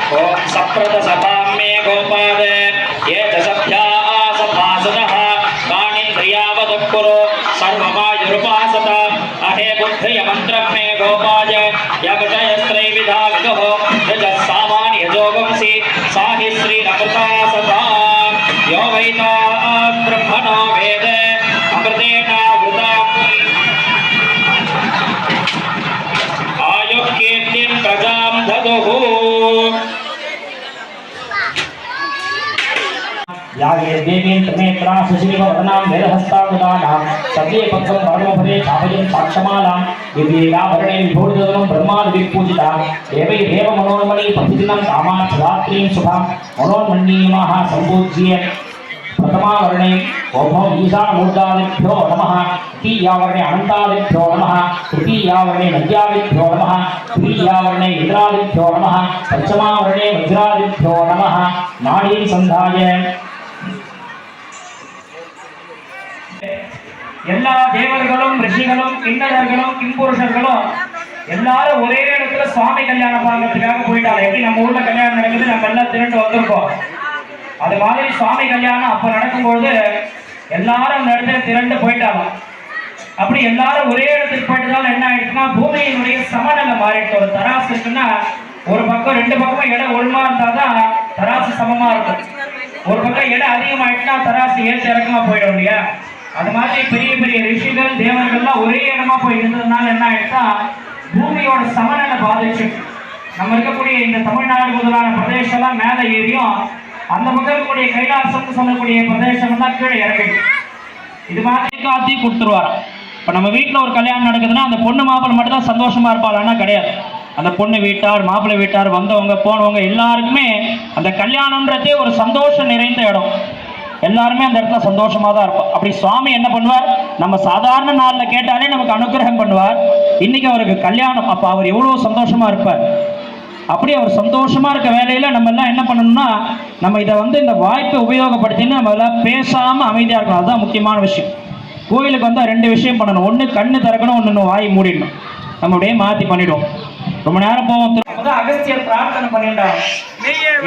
ओम सप्रत सभां मे गोपाद ये च सभ्या सभासदः काणीन्द्रियावदकुरु सर्वमायुरुपासत अहे बुद्धय मन्त्रं मे गोपाय यगजयस्त्रैविधा विदुः यजः सामान्यजोगंसि साहि श्रीरमृता सदा यो वैता ब्रह्मणो वेद अमृतेनावृता आयुः कीर्तिं प्रजां ददुः यागे देवीं त्रिनेत्रा सुशीलवदनां वेदहस्ताकुलानां सर्वे पक्षं परमपदे चापयं साक्षमालां दिव्यैराभरणे विभूषितं ब्रह्मादिपूजितां देवै देव मनोन्मणि प्रतिदिनं कामाक्षरात्रीं शुभां मनोन्मणीयमाः सम्पूज्य प्रथमावर्णे ओम ईशानमूर्धादिभ्यो नमः द्वितीयावर्णे अनन्तादिभ्यो नमः तृतीयावर्णे नद्यादिभ्यो नमः तृतीयावर्णे इन्द्रादिभ्यो नमः पञ्चमावर्णे वज्रादिभ्यो नमः नाडीं सन्धाय எல்லா தேவர்களும் ரிஷிகளும் கிண்ணறர்களும் கிம்புருஷர்களும் எல்லாரும் ஒரே இடத்துல சுவாமி கல்யாணம் பார்க்கறதுக்காக போயிட்டாங்க. எப்படி நம்ம ஊர்ல கல்யாணம் நடக்குது, நம்ம எல்லாம் திரண்டு வந்திருக்கோம். அது மாதிரி சுவாமி கல்யாணம் அப்ப நடக்கும்போது எல்லாரும் அந்த இடத்துல திரண்டு போயிட்டாங்க. அப்படி எல்லாரும் ஒரே இடத்துக்கு போயிட்டதால என்ன ஆயிடுச்சுன்னா பூமியினுடைய சமநிலை மாறிடுச்சு. ஒரு தராசு இருக்குன்னா ஒரு பக்கம் ரெண்டு பக்கமும் இடம் ஒழுங்கா இருந்தாதான் தராசு சமமா இருக்கும். ஒரு பக்கம் இடம் அதிகமாயிடுச்சுன்னா தராசு ஏற்ற இறக்கமா போயிடும் இல்லையா? அது மாதிரி பெரிய பெரிய ரிஷிகள் தேவர்கள்லாம் ஒரே இடமா போய் இருந்ததுனால என்ன ஆயிடுச்சா பூமியோட சமநிலை பாதிச்சு. நம்ம இருக்கக்கூடிய இந்த தமிழ்நாடு முதலான பிரதேசம்லாம் மேலே ஏறியும் அந்த பக்கம் இருக்கக்கூடிய கைலாசம்னு சொல்லக்கூடிய பிரதேசம் தான் கீழே இறங்கிடுச்சு. இது மாதிரி காத்தி கொடுத்துருவார். இப்போ நம்ம வீட்டில் ஒரு கல்யாணம் நடக்குதுன்னா அந்த பொண்ணு மாப்பிள்ளை மட்டும் தான் சந்தோஷமா இருப்பாள். கிடையாது, அந்த பொண்ணு வீட்டார் மாப்பிள்ளை வீட்டார் வந்தவங்க போனவங்க எல்லாருக்குமே அந்த கல்யாணம்ன்றதே ஒரு சந்தோஷம் நிறைந்த இடம். எல்லாருமே அந்த இடத்துல சந்தோஷமா தான் இருப்போம். அப்படி சுவாமி என்ன பண்ணுவார், நம்ம சாதாரண நாளில் கேட்டாலே நமக்கு அனுகிரகம் பண்ணுவார். இன்னைக்கு அவருக்கு கல்யாணம், அப்போ அவர் எவ்வளவு சந்தோஷமா இருப்பார். அப்படி அவர் சந்தோஷமா இருக்க வேலையில நம்ம எல்லாம் என்ன பண்ணணும்னா நம்ம இதை இந்த வாய்ப்பை உபயோகப்படுத்தின்னு நம்ம எல்லாம் பேசாம அமைதியா இருக்கணும். அதுதான் முக்கியமான விஷயம். கோயிலுக்கு வந்தால் ரெண்டு விஷயம் பண்ணணும். ஒன்று கண்ணு திறக்கணும், ஒன்று வாய் மூடிடணும். நம்ம அப்படியே மாற்றி பண்ணிடுவோம். ரொம்ப நேரம் போவோம். அகஸ்தியர் பிரார்த்தனை பண்ணிட்டாங்க,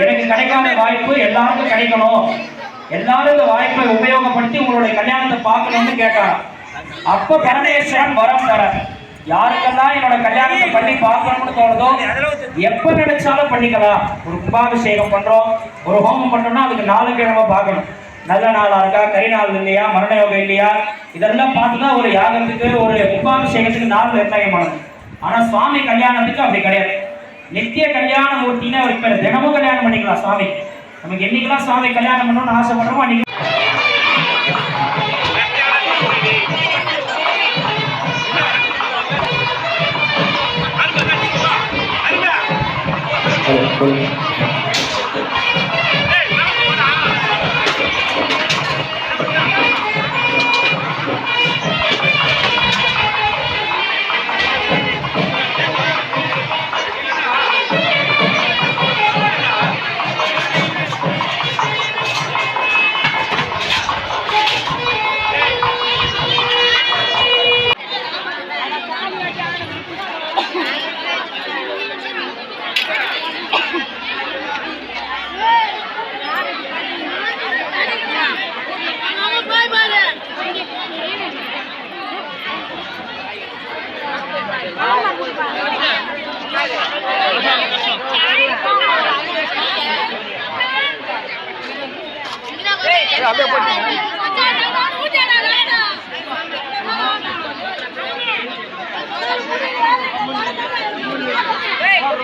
எனக்கு கிடைக்காத வாய்ப்பு எல்லாருக்கும் கிடைக்கணும், எல்லாரும் இந்த வாய்ப்பை உபயோகப்படுத்தி உங்களுடைய கல்யாணத்தை பார்க்கணும்னு கேட்டாங்க. அப்போ பரமேஸ்வரன் வரம் தர, யாருக்கெல்லாம் என்னோட கல்யாணத்தை பண்ணி பார்க்கணும்னு தோணுதோ எப்ப நினைச்சாலும் பண்ணிக்கலாம். ஒரு கும்பாபிஷேகம் பண்றோம், ஒரு ஹோமம் பண்றோம்னா அதுக்கு 4 கிழமை பார்க்கணும். நல்ல நாளா இருக்கா, கரி நாள் இல்லையா, மரண யோகம் இல்லையா, இதெல்லாம் பார்த்துதான் ஒரு யாகத்துக்கு ஒரு கும்பாபிஷேகத்துக்கு நாள் நிர்ணயமானது. ஆனா சுவாமி கல்யாணத்துக்கு அப்படி கிடையாது. நித்திய கல்யாண மூர்த்தின்னு அவருக்கு பேர். தினமும் கல்யாணம் பண்ணிக்கலாம் சுவாமி. நமக்கு என்னைக்கெல்லாம் சுவாமி கல்யாணம் பண்ணணும்னு ஆசைப்படுறோமோ அன்னைக்கு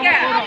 Yeah.